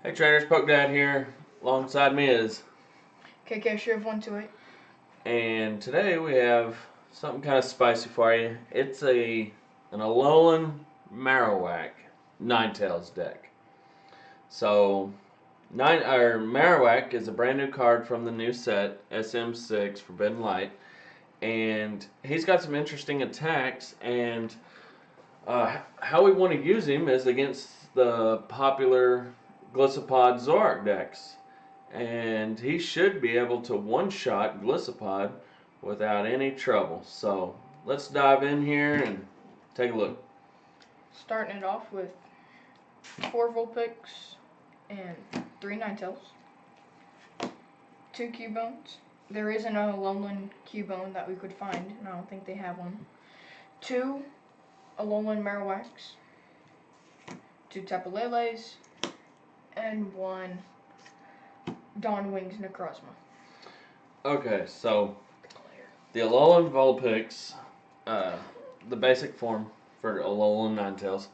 Hey traders, Poke Dad here. Alongside me is, KK Shiv 128. and today we have something kind of spicy for you. It's an Alolan Marowak Ninetales deck. So Marowak is a brand new card from the new set SM6 Forbidden Light, and he's got some interesting attacks. And how we want to use him is against the popular Glycopod Zorak decks. And he should be able to one-shot Glycopod without any trouble. So let's dive in here and take a look. Starting it off with 4 Vulpix and 3 Ninetales. 2 Cubones. There isn't a Alolan Cubone that we could find, and I don't think they have one. 2 Alolan Marowaks. 2 Tapu Leles. And 1 Dawnwing's Necrozma. Okay, so the Alolan Vulpix, the basic form for Alolan Ninetales,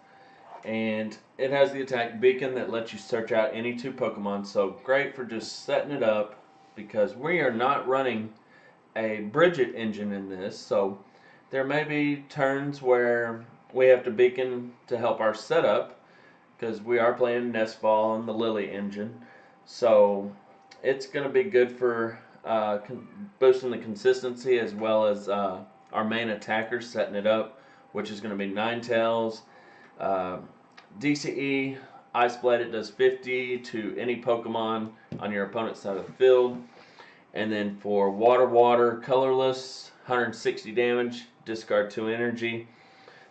and it has the attack beacon that lets you search out any 2 Pokemon. So great for just setting it up because we are not running a Bridget engine in this. So there may be turns where we have to beacon to help our setup because we are playing Nest Ball and the Lily engine. So it's going to be good for boosting the consistency as well as our main attackers setting it up, which is going to be Ninetales. Uh, DCE, Ice Blade, it does 50 to any Pokemon on your opponent's side of the field. And then for Water, colorless, 160 damage, discard 2 energy.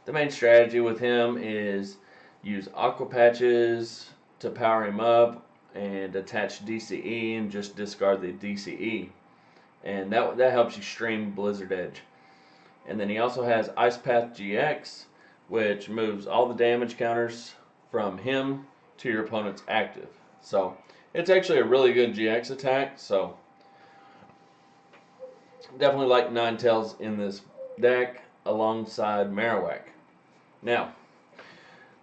The main strategy with him is use Aqua Patches to power him up and attach DCE and just discard the DCE. And that helps you stream Blizzard Edge. And then he also has Ice Path GX, which moves all the damage counters from him to your opponent's active. So it's actually a really good GX attack. So definitely like Ninetales in this deck alongside Marowak. Now,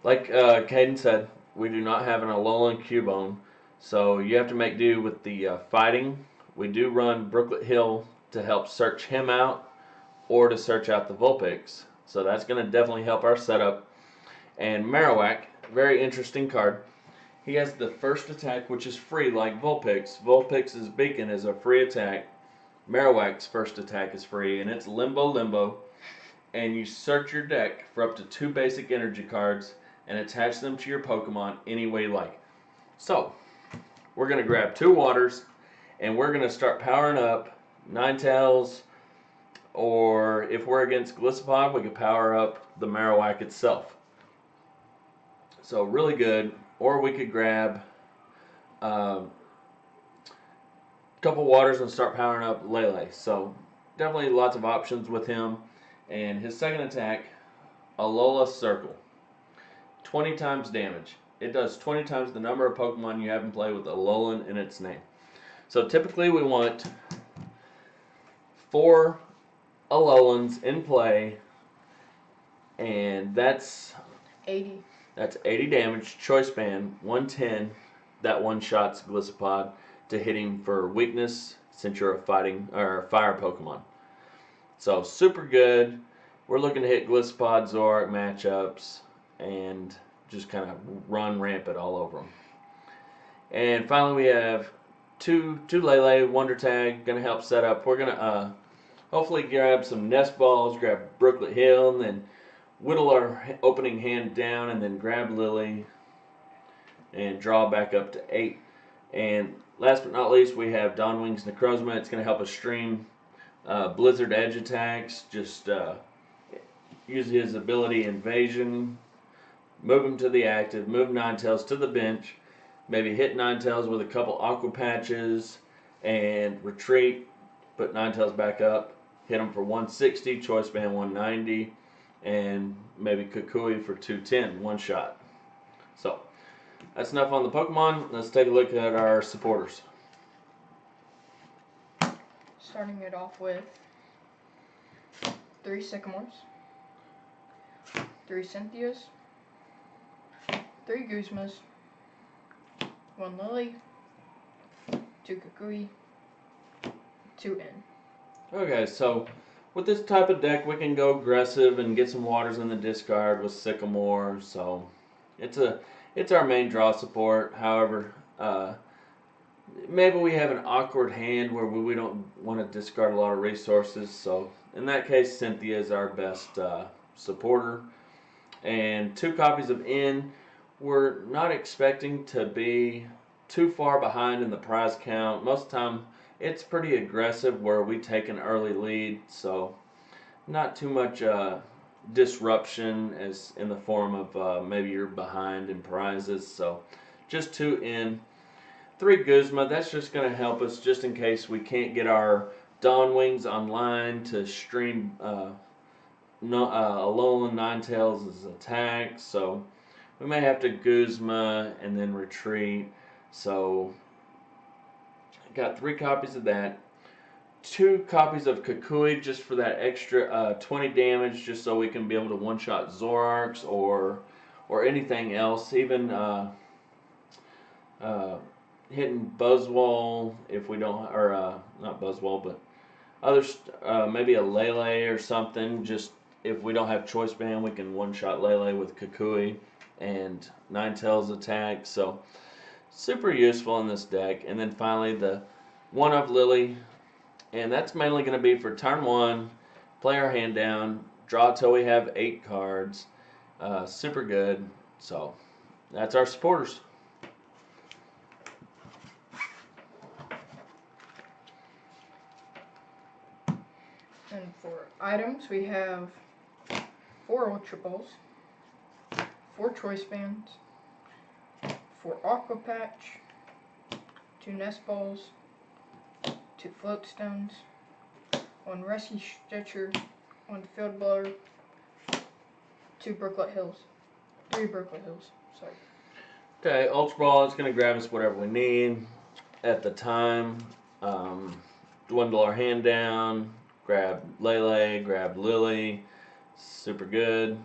like Caden said, we do not have an Alolan Cubone, so you have to make do with the fighting. We do run Brooklet Hill to help search him out or to search out the Vulpix. So that's going to definitely help our setup. And Marowak, very interesting card. He has the first attack, which is free like Vulpix. Vulpix's Beacon is a free attack. Marowak's first attack is free, and it's Limbo. And you search your deck for up to 2 basic energy cards and attach them to your Pokemon any way you like. So, we're going to grab 2 waters, and we're going to start powering up Ninetales, or if we're against Glycopod, we can power up the Marowak itself. So, really good. Or we could grab a couple waters and start powering up Lele. So, definitely lots of options with him. And his second attack, Alola Circle. 20 times damage. It does 20 times the number of Pokemon you have in play with Alolan in its name. So typically we want 4 Alolans in play, and that's 80. That's 80 damage. Choice band 110. That one shots Glycopod to hit him for weakness since you're a fighting or a fire Pokemon. So super good. We're looking to hit Glycopod Zorak matchups and just kind of run rampant all over them. And finally, we have two Lele Wonder Tag going to help set up. We're going to hopefully grab some Nest Balls, grab Brooklet Hill, and then whittle our opening hand down, and then grab Lily and draw back up to 8. And last but not least, we have Dawnwing's Necrozma. It's going to help us stream Blizzard Edge attacks. Just use his ability Invasion, move him to the active, move Ninetales to the bench, maybe hit Ninetales with a couple Aqua Patches, and retreat, put Ninetales back up, hit him for 160, Choice Band 190, and maybe Kukui for 210, one shot. So, that's enough on the Pokemon. Let's take a look at our supporters. Starting it off with 3 Sycamores, 3 Cynthias, 3 Guzmas, 1 Lily, 2 Kukui, 2 N. Okay, so with this type of deck, we can go aggressive and get some waters in the discard with Sycamore. So it's a it's our main draw support. However, maybe we have an awkward hand where we don't want to discard a lot of resources. So in that case, Cynthia is our best supporter. And 2 copies of N. We're not expecting to be too far behind in the prize count. Most of the time, it's pretty aggressive where we take an early lead. So not too much disruption as in the form of maybe you're behind in prizes. So just 2 N. 3 Guzma, that's just going to help us just in case we can't get our Dawn Wings online to stream Alolan Ninetales' attack. So we may have to Guzma and then retreat. So I got 3 copies of that. 2 copies of Kukui just for that extra 20 damage, just so we can be able to one-shot Zorarks or anything else. Even hitting Buzzwole if we don't, or not Buzzwole, but others, maybe a Lele or something. Just if we don't have Choice Band, we can one-shot Lele with Kukui and Ninetales attack. So super useful in this deck. And then finally the 1 of Lily, and that's mainly going to be for turn 1, play our hand down, draw till we have 8 cards. Super good. So that's our supporters. And for items, we have 4 Ultra Balls, 4 Choice Bands, 4 Aqua Patch, 2 Nest Balls, 2 Float Stones, 1 Rescue Stretcher, 1 Field Blower, 2 Brooklet Hills, 3 Brooklet Hills, sorry. Okay, Ultra Ball is going to grab us whatever we need at the time. Dwindle our hand down, grab Lele, grab Lily, super good.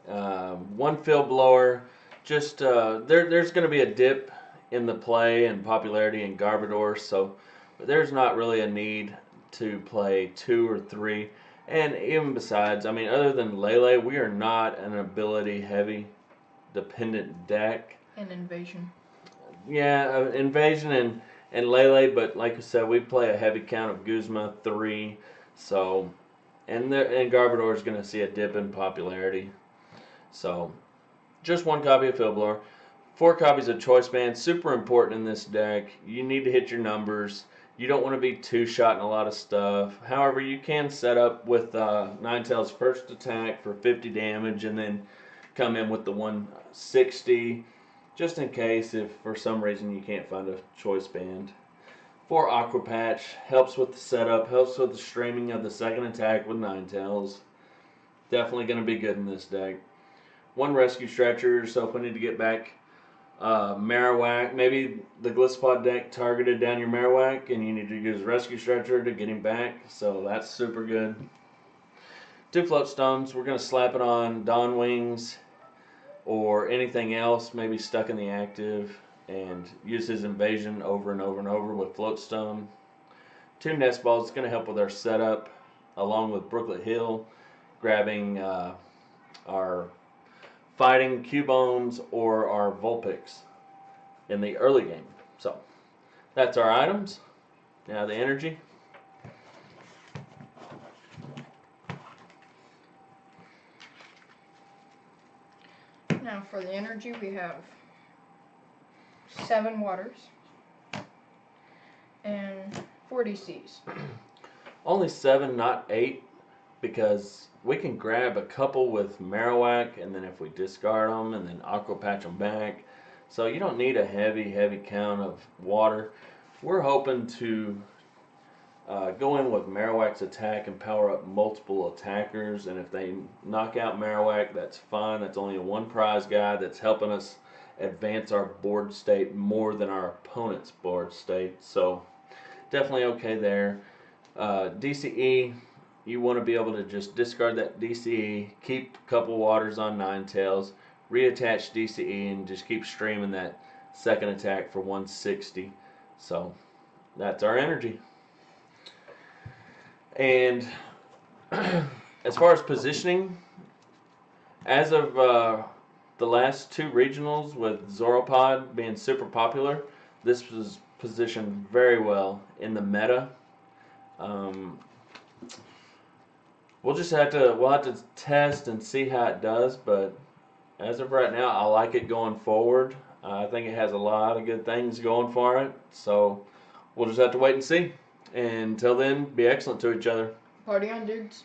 1 Field Blower, just there's going to be a dip in the play and popularity in Garbodor, so there's not really a need to play 2 or 3. And even besides, I mean, other than Lele, we are not an ability heavy dependent deck. And Invasion. Yeah, Invasion and Lele, but like I said, we play a heavy count of Guzma 3, so and Garbodor is going to see a dip in popularity. So just 1 copy of Field Blower, 4 copies of Choice Band, super important in this deck. You need to hit your numbers. You don't want to be 2-shotting a lot of stuff. However, you can set up with Ninetales' first attack for 50 damage and then come in with the 160 just in case if for some reason you can't find a Choice Band. 4 Aqua Patch, helps with the setup, helps with the streaming of the second attack with Ninetales. Definitely going to be good in this deck. 1 Rescue Stretcher, so if we need to get back Marowak, maybe the Gliscod deck targeted down your Marowak and you need to use Rescue Stretcher to get him back, so that's super good. 2 Float Stones, we're going to slap it on Dawn Wings or anything else, maybe stuck in the active, and use his Invasion over and over and over with Float Stone. 2 Nest Balls, going to help with our setup, along with Brooklet Hill, grabbing our fighting Cubones or our Vulpix in the early game. So that's our items. Now the energy. Now for the energy, we have 7 waters and 4 DCs. Only 7, not 8, because we can grab a couple with Marowak, and then if we discard them, and then Aqua Patch them back. So you don't need a heavy count of water. We're hoping to go in with Marowak's attack and power up multiple attackers, and if they knock out Marowak, that's fine. That's only a 1 prize guy that's helping us advance our board state more than our opponent's board state. So definitely okay there. DCE, you want to be able to just discard that DCE, keep a couple waters on Ninetales, reattach DCE, and just keep streaming that second attack for 160. So that's our energy. And as far as positioning, as of the last two regionals with Zoropod being super popular, this was positioned very well in the meta. We'll have to test and see how it does, but as of right now, I like it going forward. I think it has a lot of good things going for it. So we'll just have to wait and see. And until then, be excellent to each other. Party on, dudes.